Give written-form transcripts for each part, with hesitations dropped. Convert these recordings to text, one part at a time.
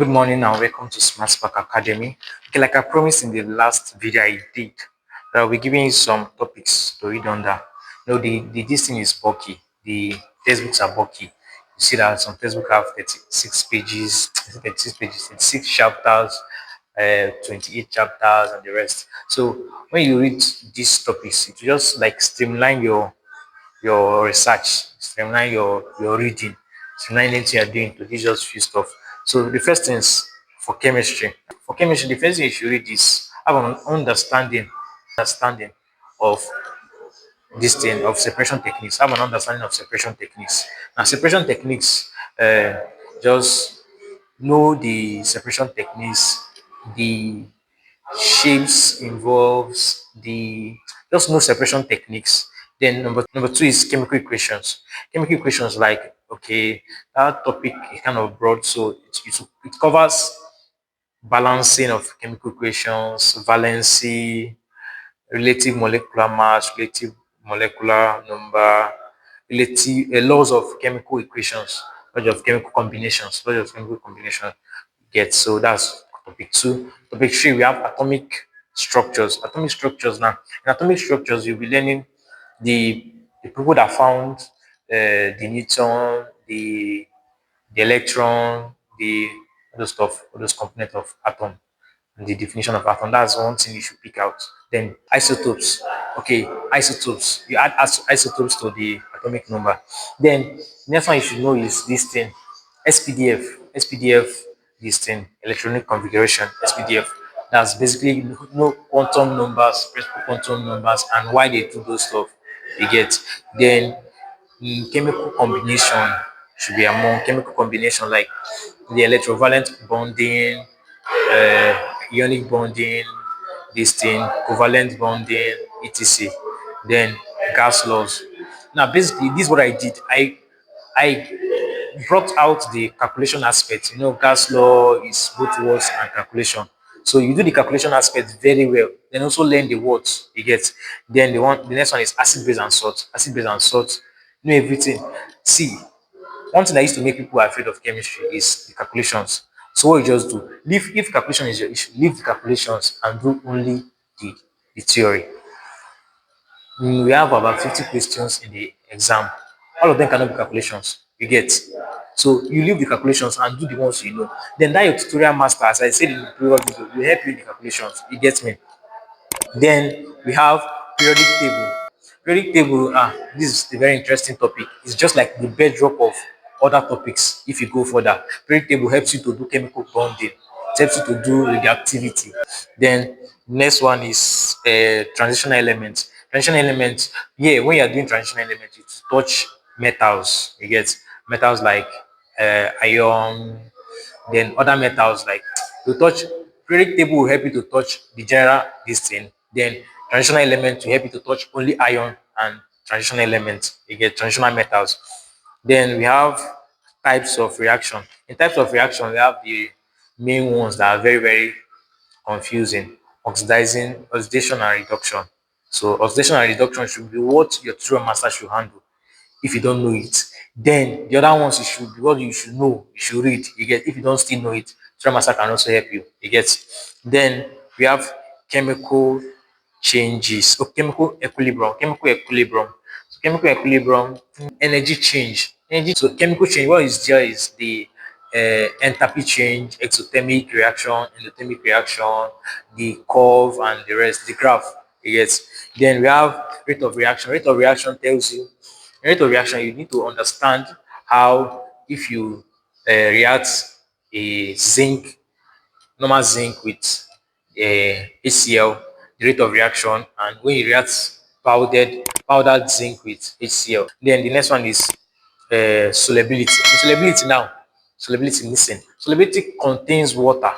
Good morning and welcome to Smartspark Academy. Okay, like I promised in the last video I did, I'll be giving you some topics to read under. This thing is bulky. The textbooks are bulky. You see that some textbooks have 36 pages, 36 pages, 36 chapters, 28 chapters, and the rest. So when you read these topics, it will just like streamline your research, streamline your reading, streamline anything you're doing to teach just few stuff. So the first thing is for chemistry. For chemistry, the first thing you should read is have an understanding of this thing of separation techniques. Have an understanding of separation techniques. Now, separation techniques, just know the separation techniques, the shapes involves the just know separation techniques. Then number two is chemical equations. Chemical equations like okay, that topic is kind of broad, so it covers balancing of chemical equations, valency, relative molecular mass, relative molecular number, relative laws of chemical equations, laws of chemical combinations, laws of chemical combination. Get so that's topic two. Topic three, we have atomic structures. Atomic structures now. In atomic structures, you'll be learning the people that found the neutron, the electron, the other stuff, all those components of atom and the definition of atom. That's one thing you should pick out. Then isotopes. Okay, isotopes. You add isotopes to the atomic number. Then next one you should know is this thing, SPDF. SPDF, this thing, electronic configuration, SPDF. That's basically no quantum numbers, principal quantum numbers, and why they do those stuff. You get. Then chemical combination should be among chemical combination like the electrovalent bonding, ionic bonding, this thing, covalent bonding, etc. Then gas laws. Now, basically, this is what I did. I brought out the calculation aspect. You know, gas law is both words and calculation. So you do the calculation aspect very well. Then also learn the words you get. Then the next one is acid, base, and salt. Acid, base, and salt. Know everything. See, one thing that used to make people afraid of chemistry is the calculations. So what you just do, leave if calculation is your issue, leave the calculations and do only the theory. We have about 50 questions in the exam. All of them cannot be calculations. You get. So you leave the calculations and do the ones you know. Then that your tutorial master, as I said in the previous video, will help you in the calculations. You get me? Then we have periodic table. Periodic table, this is a very interesting topic. It's just like the bedrock of other topics if you go further. Periodic table helps you to do chemical bonding. It helps you to do radioactivity. Then next one is transitional elements. Transitional elements, yeah, when you're doing transitional elements, you touch metals. You get metals like iron, then other metals like to touch periodic table will help you to touch the general this thing. Then transitional element will help you to touch only iron and transitional elements. You get transitional metals. Then we have types of reaction. In types of reaction, we have the main ones that are very confusing. Oxidation and reduction. So oxidation and reduction should be what your tutorial master should handle if you don't know it. Then the other ones you should be what you should know, you should read. You get if you don't still know it, tutorial master can also help you. You get. Then we have chemical changes. So chemical equilibrium. Chemical equilibrium. So chemical equilibrium, energy change. Energy. So chemical change. What is there is the enthalpy change, exothermic reaction, endothermic reaction, the curve, and the rest, the graph. Yes. Then we have rate of reaction. Rate of reaction tells you rate of reaction. You need to understand how if you react a zinc, normal zinc with HCl, the rate of reaction, and when you react powdered zinc with HCl. Then the next one is solubility. In solubility now, solubility, listen. Solubility contains water.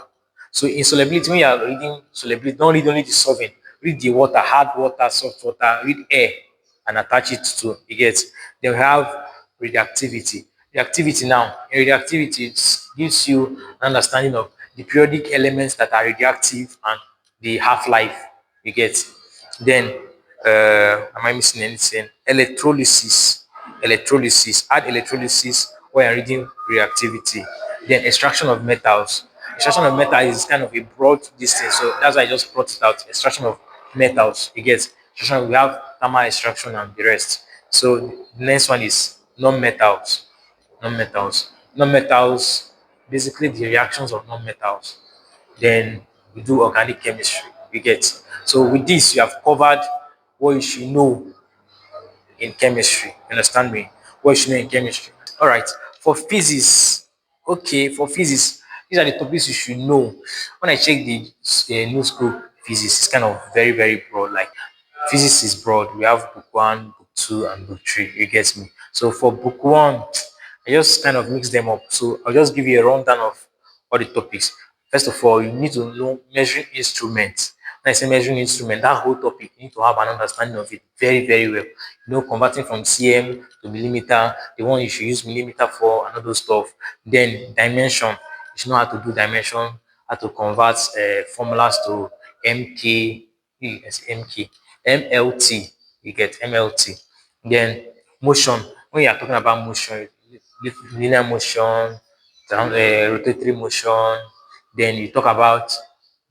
So in solubility, when you are reading solubility, don't read only the solvent. Read the water, hard water, soft water, read air, and attach it to you get. Then we have radioactivity. Reactivity now, in radioactivity, it gives you an understanding of the periodic elements that are radioactive and the half-life you get. Then am I missing anything? Electrolysis. Electrolysis. Add electrolysis when you're reading reactivity. Then extraction of metals. Extraction of metal is kind of a broad distance, so that's why I just brought it out. Extraction of metals, you get extraction. We have thermal extraction and the rest. So the next one is non-metals. Non-metals. Non-metals, basically the reactions of non-metals. Then we do organic chemistry. You get. So with this, you have covered what you should know in chemistry. You understand me? What you should know in chemistry. All right. For physics, okay, for physics, these are the topics you should know. When I check the new school physics, it's kind of very, very broad. Like physics is broad. We have book one, book two, and book three. You get me? So for book one, I just kind of mix them up. So I'll just give you a rundown of all the topics. First of all, you need to know measuring instruments. When I say measuring instrument, that whole topic, you need to have an understanding of it very, very well. You know, converting from cm to millimeter, the one you should use millimeter for, and all those stuff. Then dimension, you should know how to do dimension, how to convert formulas to mk, yes, mk, mlt. You get mlt. Then motion. When you are talking about motion, linear motion, rotatory motion. Then you talk about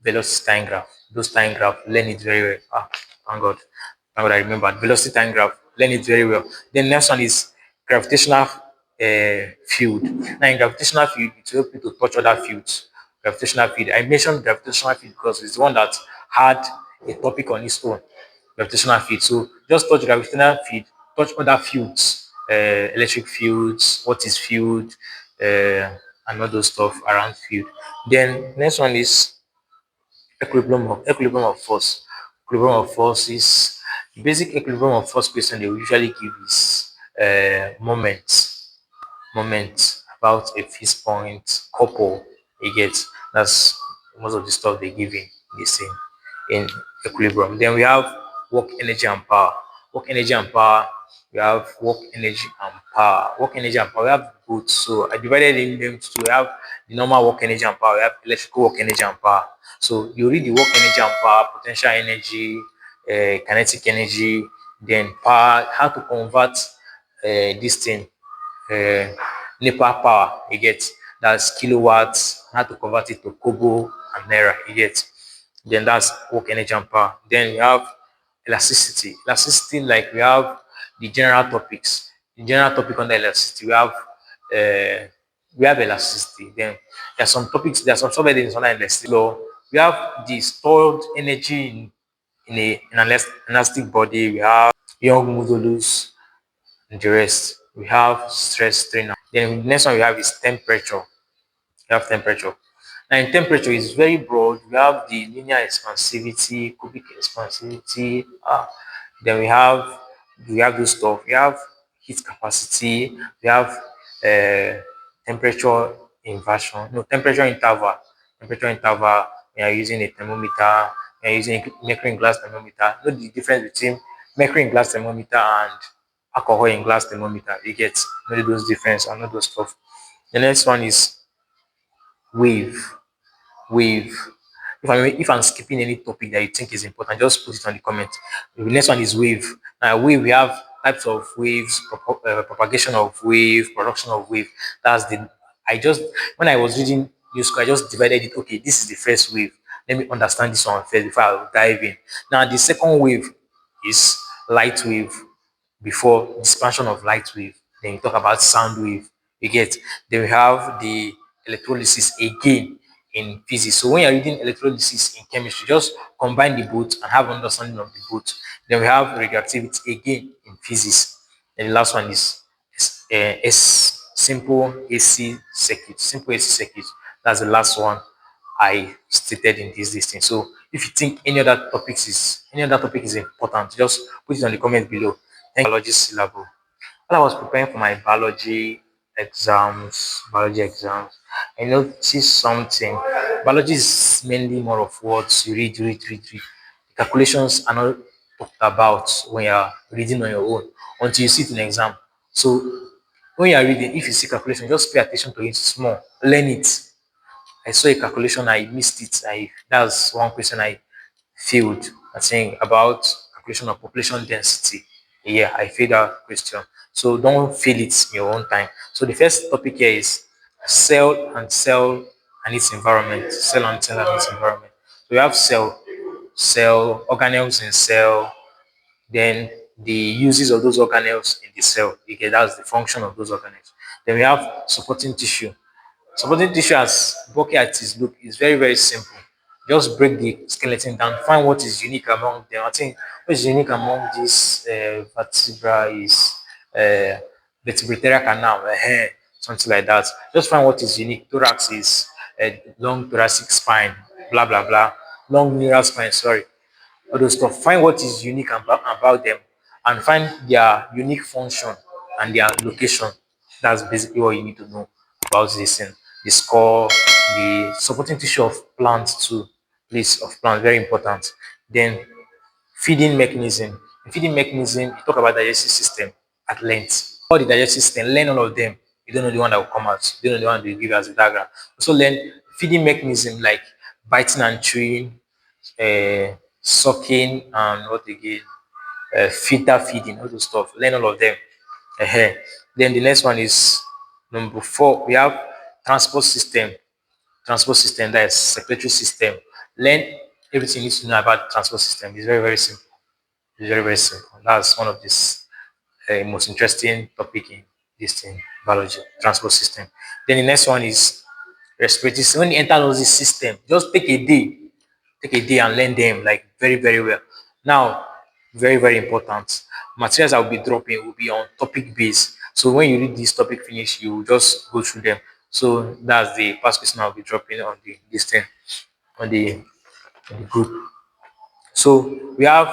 velocity time graph. Those time graph, learn it very well. Ah, thank God. Thank God I remembered. Velocity time graph, learn it very well. Then next one is gravitational field. Now in gravitational field, it will help you to touch other fields. Gravitational field. I mentioned gravitational field because it's the one that had a topic on its own. Gravitational field. So just touch gravitational field, touch other fields, electric fields, what is field, and all those stuff around field. Then next one is equilibrium of force. Equilibrium of force is the basic equilibrium of force question they will usually give is moment about a fixed point couple. You get that's most of the stuff they give in this in equilibrium. Then we have work energy and power. Work energy and power. We have work energy and power. Work energy and power. We have both. So I divided in them to we have the normal work energy and power. We have electrical work energy and power. So you read the work energy and power, potential energy, kinetic energy, then power, how to convert this thing uh, NEPA power, you get that's kilowatts, how to convert it to kobo and naira, you get. Then that's work energy and power. Then we have elasticity. Elasticity, like we have the general topics. The general topic under elasticity, we have elasticity. Then there are some topics, there are some subheadings under elasticity. So we have the stored energy in an elastic body. We have young modulus, and the rest. We have stress strain. Then the next one we have is temperature. We have temperature. Now in temperature is very broad. We have the linear expansivity, cubic expansivity. Then we have those stuff. We have heat capacity. We have temperature inversion. No, temperature interval. Temperature interval. We are using a thermometer. We are using a mercury in glass thermometer. Know the difference between mercury in glass thermometer and alcohol in glass thermometer. You get know those difference and know those stuff. The next one is wave. Wave. If I'm skipping any topic that you think is important, just put it on the comment. The next one is wave. Now, wave, we have types of waves, propagation of wave, production of wave. That's the I just when I was reading new school, I just divided it. Okay, this is the first wave. Let me understand this one first before I dive in. Now, the second wave is light wave before expansion of light wave. Then you talk about sound wave. You get. Then we have the electrolysis again in physics. So when you're reading electrolysis in chemistry, just combine the both and have understanding of the both. Then we have radioactivity again in physics. And the last one is simple AC circuit. Simple AC circuit. That's the last one I stated in this thing. So if you think any other topic is important, just put it on the comment below. Thank you. Biology syllabus. While I was preparing for my biology exams, I noticed something. Biology is mainly more of words you read. The calculations are not talked about when you're reading on your own until you sit in exam. So when you're reading, if you see calculation, just pay attention to it small, learn it. I saw a calculation, I missed it. That's one question I failed. I think about calculation of population density. Yeah, I failed that question. So don't fail it in your own time. So the first topic here is cell and cell. and its environment. Cell and its environment. So we have cell, organelles in cell, then the uses of those organelles in the cell. You get that's the function of those organelles. Then we have supporting tissue. Supporting tissue as bulky as it look is very, very simple. Just break the skeleton down, find what is unique among them. I think what is unique among this vertebra is uh, vertebratal canal, something like that. Just find what is unique. Thorax is long thoracic spine, blah blah blah. Long neural spine, sorry, all those stuff. Find what is unique about them and find their unique function and their location. That's basically what you need to know about this thing. The score, the supporting tissue of plants too, place of plants, very important. Then feeding mechanism. In feeding mechanism, you talk about digestive system at length. All the digestive system, learn all of them. You don't know the one that will come out. You don't know the one that will give as a diagram. Also learn feeding mechanism like biting and chewing, sucking and what again, filter feeding, all those stuff. Learn all of them. uh Then the next one is number 4. We have transport system. Transport system, that is circulatory system. Learn everything you need to know about transport system. It's very, very simple. It's very, very simple. That's one of this most interesting topic in this thing, biology, transport system. Then the next one is respiratory system. When you enter all this system, just take a day and learn them like very, very well. Now, very, very important. Materials I will be dropping will be on topic base. So when you read this topic finish, you just go through them. So that's the past question I'll be dropping on the this thing on the group. So we have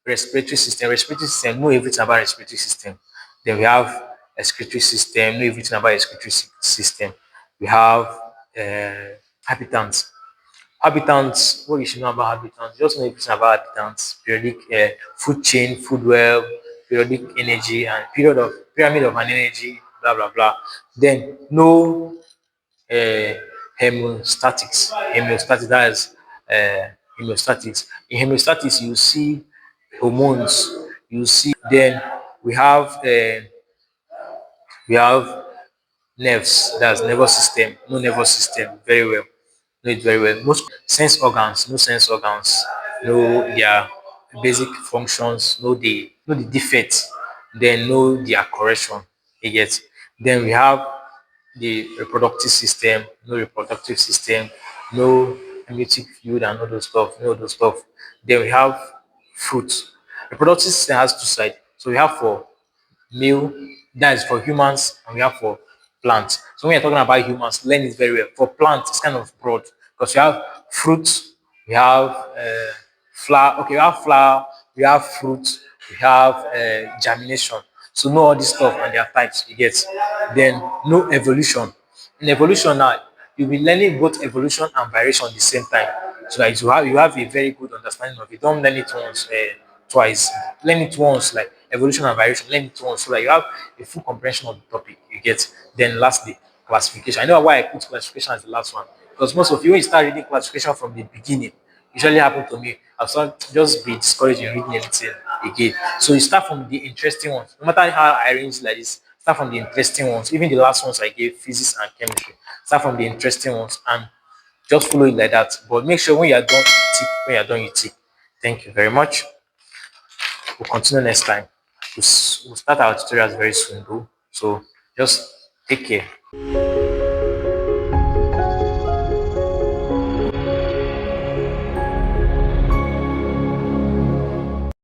respiratory system. Respiratory system, know everything about respiratory system. Then we have excretory system, know everything about excretory system. We have habitants. Habitants, what you should know about habitants, just know everything about habitants, periodic food chain, food web, periodic energy, and pyramid of an energy, blah blah blah. Then know uh, hemostatics. Hemostatics, that is hemostatics. In hemostatics, you see hormones. You see. Then we have uh, we have nerves. That's nervous system. No nervous system. Very well. Know it very well. Most sense organs. No sense organs. Know their basic functions. Know the defects. Then know their correction. You get. Then we have the reproductive system, no reproductive system, no amniotic fluid and all those stuff, no those stuff. Then we have fruit. Reproductive system has two sides. So we have for male, that is for humans, and we have for plants. So when you're talking about humans, learn it very well. For plants, it's kind of broad because we have fruits, we have flower. Okay, we have flower, we have fruit, we have germination. So know all this stuff and their types. You get. Then know evolution. In evolution now, you'll be learning both evolution and variation at the same time. So that you have a very good understanding of it. Don't learn it once, twice. Learn it once, like evolution and variation. Learn it once so that you have a full comprehension of the topic. You get. Then lastly, classification. I know why I put classification as the last one because most of you when you start reading classification from the beginning, usually happen to me. I've just be discouraged in reading anything again. So you start from the interesting ones. No matter how I arrange like this, start from the interesting ones. Even the last ones I gave, physics and chemistry. Start from the interesting ones and just follow it like that. But make sure when you are done, you tick. When you are done, you tick. Thank you very much. We'll continue next time. We'll start our tutorials very soon, though. So just take care.